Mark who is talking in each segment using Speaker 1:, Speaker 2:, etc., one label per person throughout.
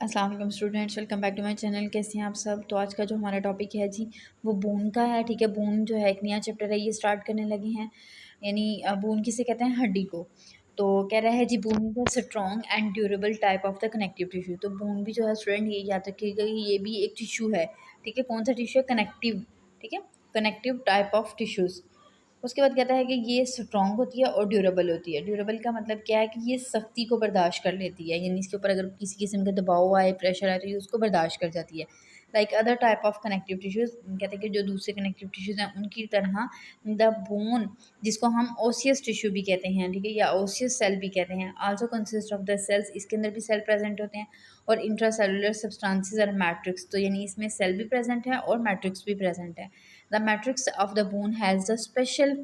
Speaker 1: अस्सलाम वालेकुम students, welcome back to my channel. कैसे हैं आप सब। तो आज का जो हमारा टॉपिक है जी वो बोन का है। ठीक है, बोन जो है एक नया चैप्टर है, ये स्टार्ट करने लगे हैं। यानी बोन किसे कहते हैं, हड्डी को। तो कह रहा है जी bone is a strong and durable type of the connective tissue. तो बोन भी जो है स्टूडेंट ये याद रखिएगा, ये भी एक टिश्यू है। ठीक है, कौन सा टिश्यू है, कनेक्टिव। ठीक है, कनेक्टिव टाइप ऑफ टिश्यूज़। उसके बाद कहता है कि ये स्ट्रॉन्ग होती है और ड्यूरेबल होती है। ड्यूरेबल का मतलब क्या है कि ये सख्ती को बर्दाश्त कर लेती है, यानी इसके ऊपर अगर किसी किस्म का दबाव आए, प्रेशर आए, तो ये उसको बर्दाश्त कर जाती है। Like other type of connective tissues, कहते हैं कि जो दूसरे कनेक्टिव टिश्यूज़ हैं उनकी तरह द बोन, जिसको हम ओसियस टिश्यू भी कहते हैं, ठीक है, या ओसियस सेल भी कहते हैं, also consist of the cells, इसके अंदर भी सेल प्रेजेंट होते हैं, और इंट्रासेलुलर सब्सटेंसेस और मैट्रिक्स। तो यानी इसमें सेल भी प्रेजेंट है और मैट्रिक्स भी प्रेजेंट है। The matrix of the bone has the special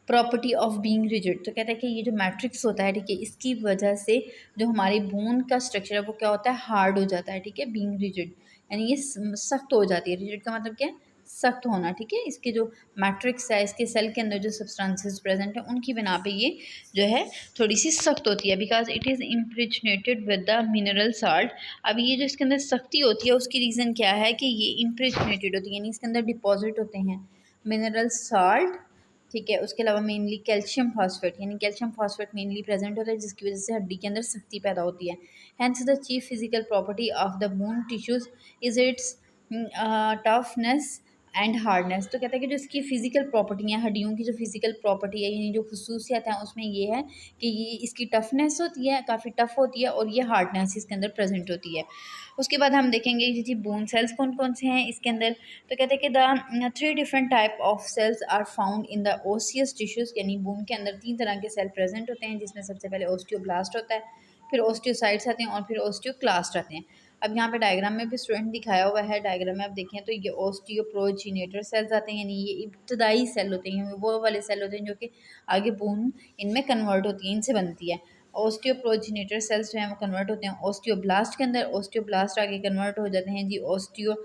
Speaker 1: property of being rigid. तो कहता है कि ये जो मैट्रिक्स होता है, ठीक है, इसकी वजह से जो हमारी बोन का स्ट्रक्चर है वो क्या होता है, हार्ड हो जाता है। ठीक है, बीइंग रिजिड यानी ये सख्त हो जाती है। रिजिड का मतलब क्या है, सख्त होना। ठीक है, इसके जो मैट्रिक्स है, इसके सेल के अंदर जो सब्सटेंसेस प्रेजेंट है उनकी बिना पे ये जो है थोड़ी सी सख्त होती है, because it is impregnated with the mineral salt. अब ये जो इसके अंदर सख्ती होती है उसकी रीज़न क्या है कि ये इम्प्रिजनेटेड होती है, यानी इसके अंदर डिपॉजिट होते हैं मिनरल साल्ट। ठीक है, उसके अलावा मेनली कैल्शियम फॉस्फेट, यानी कैल्शियम फॉस्फेट मेनली प्रेजेंट होता है, जिसकी वजह से हड्डी के अंदर सख्ती पैदा होती है। Hence the chief physical property of the bone tissues is its toughness and hardness. तो कहता है कि जो इसकी फिजिकल प्रॉपर्टी है, हड्डियों की जो फिजिकल प्रॉपर्टी है, यानी जो खसूसियत है उसमें ये है कि ये इसकी टफनेस होती है, काफ़ी टफ होती है, और ये हार्डनेस इसके अंदर प्रेजेंट होती है। उसके बाद हम देखेंगे जी बोन सेल्स कौन कौन से हैं इसके अंदर। तो कहते हैं कि the 3 different type of cells are found in the osseous tissues, यानी बोन के अंदर 3 तरह के सेल प्रेजेंट होते हैं, जिसमें सबसे पहले ओस्टियोब्लास्ट होता है, फिर ओस्टियोसाइट्स आते हैं, और फिर ओस्टियोक्लास्ट आते हैं। अब यहाँ पे डायग्राम में भी स्टूडेंट दिखाया हुआ है, डायग्राम में आप देखें तो ये ओस्टियोप्रोजिनेटर सेल्स आते हैं, यानी ये इब्तदाई सेल होते हैं, वो वाले सेल होते हैं जो कि आगे बोन इनमें कन्वर्ट होती है, इनसे बनती है। ओस्टियोप्रोजिनेटर सेल्स जो हैं वो कन्वर्ट होते हैं ओस्टियोब्लास्ट के अंदर, ओस्टियोब्लास्ट आगे कन्वर्ट हो जाते हैं जी ओस्टियो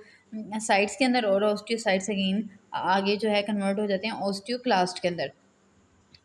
Speaker 1: साइट्स के अंदर, और ओस्टियोसाइट्स अगेन आगे जो है कन्वर्ट हो जाते हैं ओस्टियोक्लास्ट के अंदर।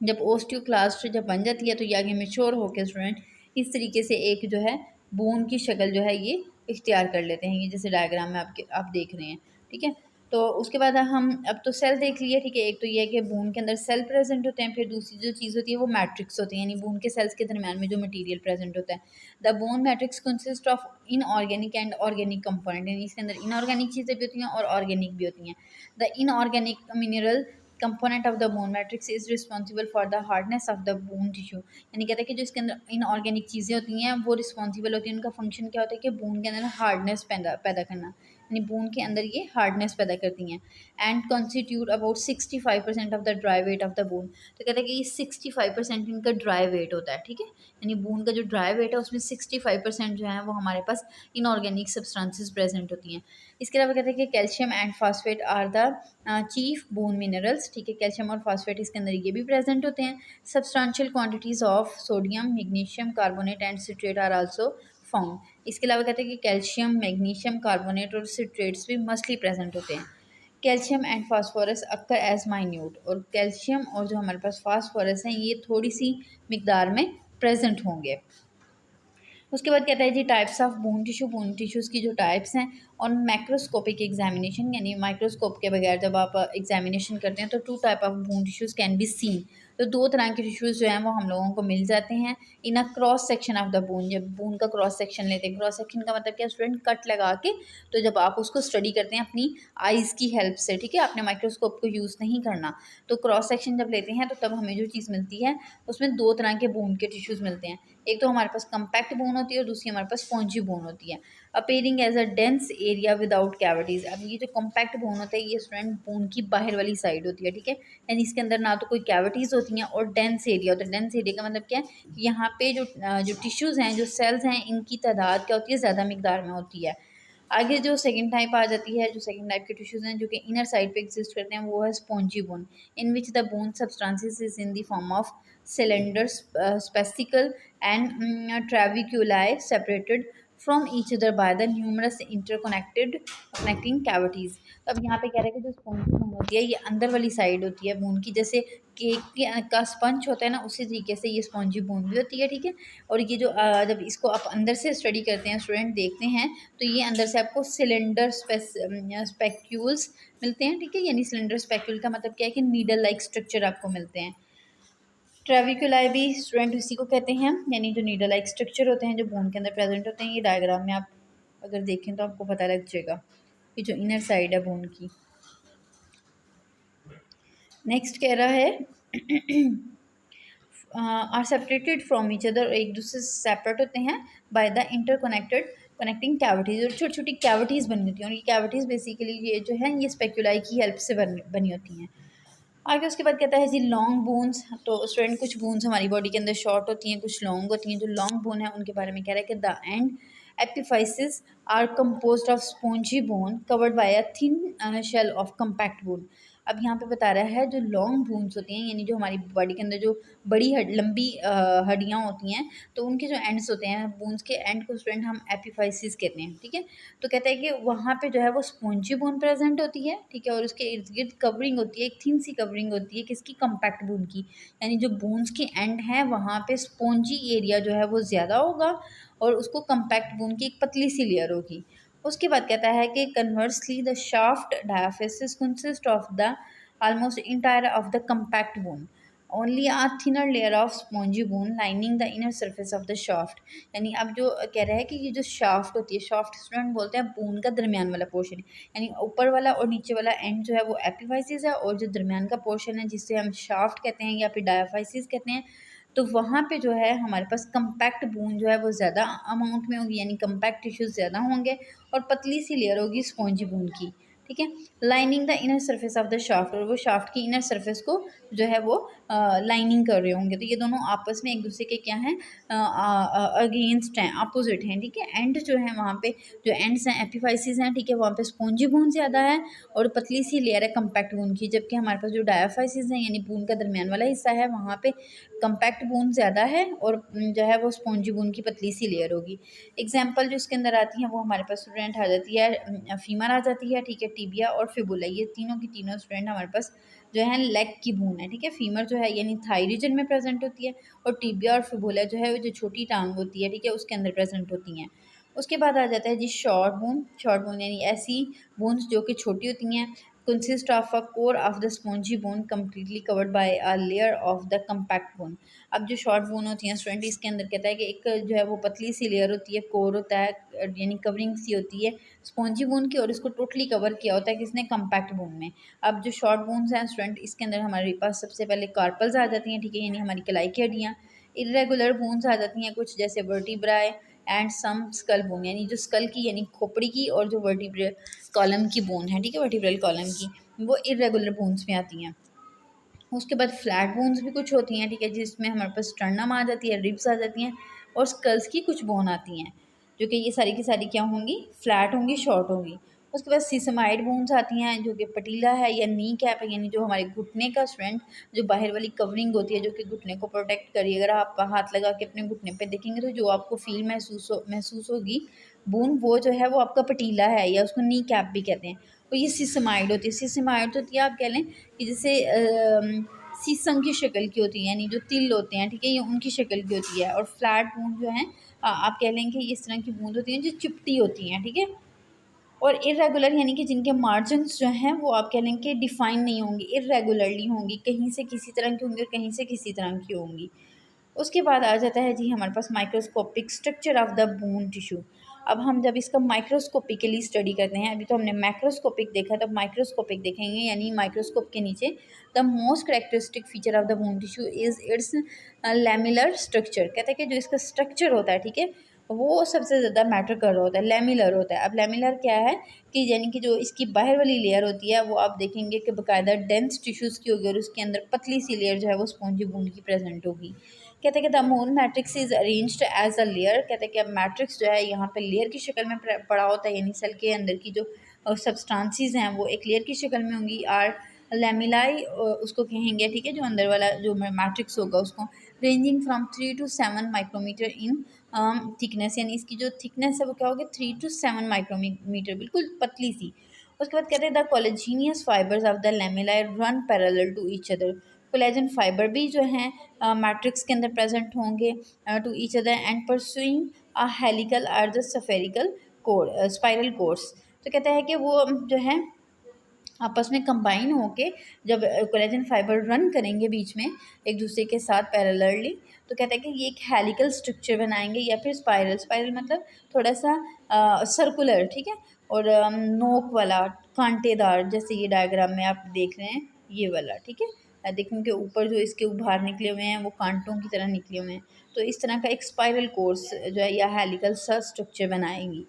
Speaker 1: जब ओस्टियोक्लास्ट जब बन जाती है तो ये आगे मेच्योर होकर स्टूडेंट इस तरीके से एक जो है बोन की शक्ल जो है ये इख्तियार कर लेते हैं, ये जैसे डायग्राम में आप देख रहे हैं। ठीक है, तो उसके बाद हम अब तो सेल देख लिए। ठीक है, एक तो ये है कि बोन के अंदर सेल प्रेजेंट होते हैं, फिर दूसरी जो चीज़ होती है वो मैट्रिक्स होती है, यानी बोन के सेल्स के दरमियान में जो मटेरियल प्रेजेंट होता है। The bone matrix consist of inorganic and organic component, यानी इसके अंदर इनऑर्गेनिक चीज़ें भी होती हैं और ऑर्गेनिक भी होती हैं। The inorganic mineral component of the bone matrix is responsible for the hardness of the bone tissue, यानी कहते हैं कि जो इसके अंदर इनऑर्गेनिक चीज़ें होती हैं वो रिस्पॉन्सिबल होती हैं, उनका फंक्शन क्या होता है कि बोन के अंदर हार्डनेस पैदा पैदा करना, यानी बोन के अंदर ये हार्डनेस पैदा करती हैं। And constitute about 65% of the dry weight of the bone. तो कहते हैं कि ये 65% इनका ड्राई वेट होता है। ठीक है, यानी बोन का जो ड्राई वेट है उसमें 65% जो है वो हमारे पास इनऑर्गेनिक सब्सटेंसेस प्रेजेंट होती हैं। इसके अलावा कहते हैं कि calcium and phosphate are the chief bone minerals. ठीक है, कैल्शियम और फास्फेट इसके अंदर ये भी प्रेजेंट होते हैं। Substantial quantities of sodium, magnesium carbonate and citrate are also found. इसके अलावा कहते हैं कि कैल्शियम, मैग्नीशियम कार्बोनेट और सिट्रेट्स भी मस्टली प्रेजेंट होते हैं। Calcium and phosphorus occur as minute, और कैल्शियम और जो हमारे पास फास्फोरस हैं ये थोड़ी सी मिकदार में प्रेजेंट होंगे। उसके बाद कहता है जी टाइप्स ऑफ बोन टिश्यूज़ की जो टाइप्स हैं, और मैक्रोस्कोपिक एग्जामिनेशन, यानी माइक्रोस्कोप के बगैर जब आप एग्जामिनेशन करते हैं तो 2 type of bone tissues can be seen. तो 2 तरह के टिश्यूज़ जो हैं वो हम लोगों को मिल जाते हैं in a cross section of the bone. जब बोन का क्रॉस सेक्शन लेते हैं, क्रॉस सेक्शन का मतलब क्या स्टूडेंट, कट लगा के, तो जब आप उसको स्टडी करते हैं अपनी आइज़ की हेल्प से, ठीक है, आपने माइक्रोस्कोप को यूज़ नहीं करना, तो क्रॉस सेक्शन जब लेते हैं तो तब हमें जो चीज़ मिलती है उसमें 2 तरह के बोन के टिश्यूज़ मिलते हैं। एक तो हमारे पास कम्पैक्ट बोन होती है और दूसरी हमारे पास स्पॉन्जी बोन होती है। Appearing as a dense area without cavities. अब ये जो कम्पैक्ट बोन होता है ये स्टूडेंट बोन की बाहर वाली साइड होती है। ठीक है, यानी इसके अंदर ना तो कोई कैविटीज़ होती हैं और डेंस एरिया होता है। डेंस एरिया का मतलब क्या है कि यहाँ पे जो टिश्यूज़ हैं, जो सेल्स हैं, इनकी तादाद क्या होती है, ज़्यादा मिकदार में होती है। आगे जो सेकंड टाइप आ जाती है, जो सेकंड टाइप के टिश्यूज़ हैं जो कि इनर साइड पे एग्जिस्ट करते हैं, वो है spongy bone, in which the bone substances is in the form of cylinder, spicule and trabeculae separated from each other by the numerous interconnected connecting cavities. तो अब यहाँ पे कह रहे हैं कि जो स्पॉन्जी बोन होती है ये अंदर वाली साइड होती है बोन की, जैसे केक का स्पंज होता है ना, उसी तरीके से ये स्पॉन्जी बोन भी होती है, ठीक है। और ये जो जब इसको आप अंदर से स्टडी करते हैं, स्टूडेंट देखते हैं, तो ये अंदर से आपको सिलेंडर स्पेक्यूल्स मिलते हैं, ठीक है। यानी सिलेंडर स्पेक्यूल का मतलब क्या है कि नीडल लाइक स्ट्रक्चर आपको मिलते हैं। ट्रेविकुलाई भी स्टूडेंट इसी को कहते हैं, यानी जो नीडल लाइक स्ट्रक्चर होते हैं जो बोन के अंदर प्रेजेंट होते हैं। ये डायग्राम में आप अगर देखें तो आपको पता लग जाएगा कि जो इनर साइड है बोन की। नेक्स्ट कह रहा है are separated from each other, एक दूसरे से सेपरेट होते हैं by the interconnected connecting cavities, और छोटी छोटी कैविटीज़ बनी होती हैं। और ये कैविटीज़ बेसिकली ये जो है ये स्पेक्यूलाई की हेल्प से बनी होती हैं। आगे उसके बाद कहता है जी लॉन्ग बोन्स। तो स्टूडेंट कुछ बोन्स हमारी बॉडी के अंदर शॉर्ट होती हैं, कुछ लॉन्ग होती हैं। जो लॉन्ग बोन है उनके बारे में कह रहा है कि the end epiphysis are composed of spongy bone covered by a thin shell of compact bone. अब यहाँ पे बता रहा है जो लॉन्ग बोन्स होती हैं, यानी जो हमारी बॉडी के अंदर जो बड़ी लंबी हड्डियाँ होती हैं, तो उनके जो एंड्स होते हैं, बोन्स के एंड को स्टूडेंट हम एपिफाइसिस कहते हैं, ठीक है। तो कहता है कि वहाँ पे जो है वो स्पॉन्जी बोन प्रेजेंट होती है, ठीक है। और उसके इर्द गिर्द कवरिंग होती है, एक थिन सी कवरिंग होती है किसकी, कंपैक्ट बोन की। यानी जो बोन्स के एंड हैं वहाँ पे स्पॉन्जी एरिया जो है वो ज़्यादा होगा और उसको कंपैक्ट बोन की एक पतली सी लेयर होगी। उसके बाद कहता है कि conversely the shaft diaphysis consist of the almost entire of the compact bone, only a thinner layer of spongy bone lining the inner surface of the shaft। यानी अब जो कह रहा है कि ये जो शाफ्ट होती है, शाफ्ट स्टूडेंट बोलते हैं बोन का दरमियान वाला पोर्शन, यानी ऊपर वाला और नीचे वाला एंड जो है वो एपिफाइसिस है, और जो दरमियान का पोर्शन है जिससे हम शाफ्ट कहते हैं या फिर डायाफाइसिस कहते हैं, तो वहाँ पे जो है हमारे पास कंपैक्ट बोन जो है वो ज़्यादा अमाउंट में होगी, यानी कंपैक्ट टिश्यूज़ ज़्यादा होंगे और पतली सी लेयर होगी स्पॉन्जी बोन की, ठीक है। Lining the inner surface of the shaft, और वो शाफ्ट की इनर सरफेस को जो है वो लाइनिंग कर रहे होंगे। तो ये दोनों आपस में एक दूसरे के क्या हैं, अगेंस्ट हैं, अपोजिट हैं, ठीक है। एंड जो है वहाँ पे जो एंड्स हैं एपिफाइसिस हैं, ठीक है, वहाँ पे स्पॉन्जी बोन ज़्यादा है और पतली सी लेयर है कंपैक्ट बोन की। जबकि हमारे पास जो डायाफाइसिस हैं यानी बोन का दरमियान वाला हिस्सा है, वहाँ पे कंपैक्ट बोन ज़्यादा है और जो है वो स्पॉन्जी बोन की पतली सी लेयर होगी। एग्जाम्पल जो इसके अंदर आती हैं वो हमारे पास स्टूडेंट आ जाती है, फीमर आ जाती है, ठीक है, टिबिया और फिबुला, ये तीनों की तीनों स्टूडेंट हमारे पास जो है लेग की बोन है, ठीक है। फीमर जो है यानी थाई रीजन में प्रेजेंट होती है, और टिबिया और फिबुला जो है वो जो छोटी टांग होती है, ठीक है, उसके अंदर प्रेजेंट होती हैं। उसके बाद आ जाता है जी शॉर्ट बोन। शॉर्ट बोन यानी ऐसी बोन्स जो कि छोटी होती हैं, consist of a core of the spongy bone completely covered by a layer of the compact bone। अब जो शॉर्ट बोन होती हैं स्टूडेंट, इसके अंदर कहता है कि एक जो है वो पतली सी लेयर होती है, कोर होता है, यानी कवरिंग सी होती है स्पॉन्जी बोन की, और इसको टोटली कवर किया होता है किसने, कंपैक्ट बोन में। अब जो शॉर्ट बोन्स हैं स्टूडेंट, इसके अंदर हमारे पास सबसे पहले कार्पल्स आ जाती हैं, ठीक है, यानी हमारी कलाई की हड्डियाँ। इरेगुलर बोन्स आ जाती हैं कुछ, जैसे वर्टिब्राई एंड सम स्कल बोन, यानी जो स्कल की यानी खोपड़ी की और जो वर्टिब्रल कॉलम की बोन है, ठीक है, वर्टिब्रल कॉलम की, वो इरेगुलर बोन्स में आती हैं। उसके बाद फ्लैट बोन्स भी कुछ होती हैं, ठीक है, जिसमें हमारे पास स्टर्नम आ जाती है, रिब्स आ जाती हैं, और स्कल्स की कुछ बोन आती हैं, जो कि ये सारी की सारी क्या होंगी, फ्लैट होंगी, शॉर्ट होंगी। उसके बाद सीसमाइड बोन्स आती हैं जो कि पटीला है या नी कैप है, यानी जो हमारे घुटने का स्ट्रेंथ, जो बाहर वाली कवरिंग होती है जो कि घुटने को प्रोटेक्ट करिए। अगर आप हाथ लगा के अपने घुटने पे देखेंगे तो जो आपको फील महसूस होगी बोन, वो जो है वो आपका पटीला है, या उसको नी कैप भी कहते हैं। और ये सिसमाइड होती है। सिसमाइड होती है, आप कह लें कि जैसे शीशम की शक्ल की होती है, यानी जो तिल होते हैं, ठीक है, ये उनकी शक्ल की होती है। और फ्लैट बूंद जो है आप कह लें कि इस तरह की बूंद होती हैं जो चिपटी होती हैं, ठीक है। और इरेगुलर यानी कि जिनके मार्जिन्स जो हैं वो आप कह लें कि डिफाइन नहीं होंगी, इरेगुलरली होंगी, कहीं से किसी तरह की होंगी और कहीं से किसी तरह की होंगी। उसके बाद आ जाता है जी हमारे पास microscopic structure of the bone tissue. अब हम जब इसका माइक्रोस्कोपिकली स्टडी करते हैं, अभी तो हमने मैक्रोस्कोपिक देखा, तब माइक्रोस्कोपिक देखेंगे, यानी माइक्रोस्कोप के नीचे the most characteristic feature of the bone tissue is its lamellar structure. कहते हैं कि जो इसका स्ट्रक्चर होता है, ठीक है, वो सबसे ज़्यादा मैटर कर रहा होता है, लेमिलर होता है। अब लेमिलर क्या है कि यानी कि जो इसकी बाहर वाली लेयर होती है वो आप देखेंगे कि बाकायदा डेंस टिश्यूज़ की होगी, और उसके अंदर पतली सी लेयर जो है वो स्पॉन्जी बोन की प्रेजेंट होगी। कहते हैं कि the bone matrix is arranged as a layer. कहते हैं कि अब मैट्रिक्स जो है यहाँ पे लेयर की शक्ल में पड़ा होता है, यानी सेल के अंदर की जो सब्सटेंसेस हैं वो एक लेयर की शक्ल में होंगी। आर लेमिलाई उसको कहेंगे, ठीक है, जो अंदर वाला जो मैट्रिक्स होगा उसको, ranging from 3 to 7 micrometer in thickness, यानी इसकी जो थिकनेस है वो क्या होगी 3 to 7 माइक्रोमीटर, बिल्कुल पतली सी। उसके बाद कहते हैं the collagenous fibres of the lamellae run parallel to each other. Collagen fibre भी जो हैं मैट्रिक्स के अंदर प्रेजेंट होंगे to each other and pursuing a helical और the spherical code spiral course. तो कहता है कि वो जो है आपस में कंबाइन होके जब कोलेजन फाइबर रन करेंगे बीच में एक दूसरे के साथ पैरेलली, तो कहता है कि ये एक हेलिकल स्ट्रक्चर बनाएंगे या फिर स्पाइरल। स्पाइरल मतलब थोड़ा सा सर्कुलर, ठीक है, और नोक वाला, कांटेदार, जैसे ये डायग्राम में आप देख रहे हैं ये वाला, ठीक है। देखें कि ऊपर जो इसके उभार निकले हुए हैं वो कांटों की तरह निकले हुए हैं। तो इस तरह का एक स्पाइरल कोर्स जो है या हेलिकल सा स्ट्रक्चर बनाएंगी।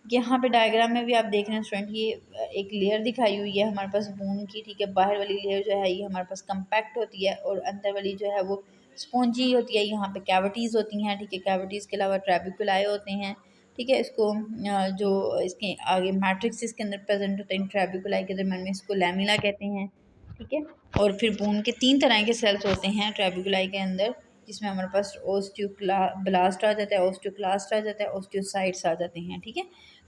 Speaker 1: यहाँ पे डायग्राम में भी आप देख रहे हैं स्टूडेंट, ये एक लेयर दिखाई हुई है हमारे पास बोन की, ठीक है। बाहर वाली लेयर जो है ये हमारे पास कम्पैक्ट होती है और अंदर वाली जो है वो स्पॉन्जी होती है। यहाँ पे कैविटीज़ होती हैं, ठीक है। कैविटीज़ के अलावा ट्रैबिकुलाई होते हैं, ठीक है। इसको जो इसके आगे मैट्रिक्स इसके अंदर प्रेजेंट होते हैं ट्रैबिकुलाई के दरम्यान में, इसको लैमिला कहते हैं, ठीक है। और फिर बोन के 3 तरह के सेल्स होते हैं ट्रैबिकुलाई के अंदर, जिसमें हमारे पास ब्लास्ट आ जाता है, ऑस्टियोक्लास्ट आ जाता है, ऑस्टियोसाइट्स आ जाते हैं, ठीक है।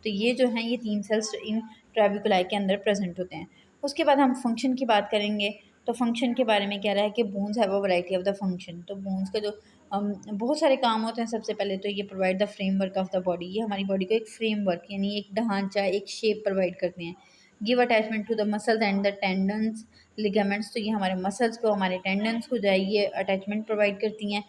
Speaker 1: तो ये जो हैं ये 3 सेल्स इन ट्रैबिकुलाई के अंदर प्रेजेंट होते हैं। उसके बाद हम फंक्शन की बात करेंगे। तो फंक्शन के बारे में कह रहा है कि bones have a variety of the function. तो बोन्स का जो बहुत सारे काम होते हैं। सबसे पहले तो ये provide the framework of the body, ये हमारी बॉडी को एक फ्रेमवर्क यानी एक ढांचा, एक शेप प्रोवाइड करते हैं। Give attachment to the muscles and the tendons ligaments, तो ये हमारे मसल्स को, हमारे टेंडन्स को जो है ये अटैचमेंट प्रोवाइड करती हैं।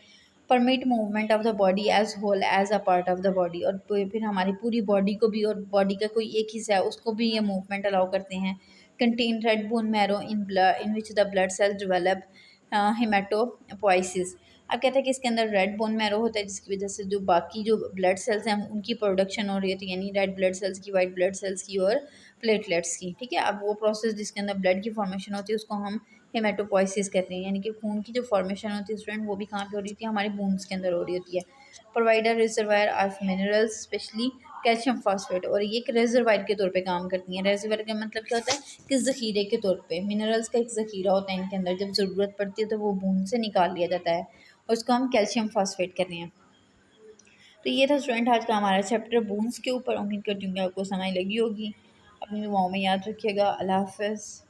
Speaker 1: Permit movement of the body as whole as a part of the body, और फिर हमारी पूरी बॉडी को भी, और बॉडी का कोई एक हिस्सा है उसको भी ये मूवमेंट अलाउ करते हैं। Contain red bone marrow in which the blood cells develop haematopoiesis. अब कहते हैं कि इसके अंदर रेड बोन मैरो होता है, जिसकी वजह से जो बाकी जो ब्लड सेल्स हैं उनकी प्रोडक्शन हो रही होती है, यानी रेड ब्लड सेल्स की, वाइट ब्लड सेल्स की और प्लेटलेट्स की, ठीक है। अब वो प्रोसेस जिसके अंदर ब्लड की फॉर्मेशन होती है उसको हम हेमाटोपोइसिस कहते हैं, यानी कि खून की जो फॉर्मेशन होती है स्टूडेंट वो भी कहाँ पे हो रही होती है, हमारे बोन्स के अंदर हो रही होती है। Provider reservoir of minerals specially calcium phosphate, और ये एक रिजर्वायर के तौर पे काम करती हैं। रिजर्वायर का मतलब क्या होता है कि ज़ख़ीरे के तौर पे, मिनरल्स का एक ज़ख़ीरा होता है इनके अंदर, जब ज़रूरत पड़ती है तो वो बोन से निकाल लिया जाता है और उसको हम कैल्शियम फॉस्फेट कहते हैं। तो ये था स्टूडेंट आज का हमारा चैप्टर बोन्स के ऊपर। उम्मीद करती हूँ कि आपको समझ लगी होगी। अपनी दुआओं में याद रखिएगा। अल्लाह हाफ़िज़।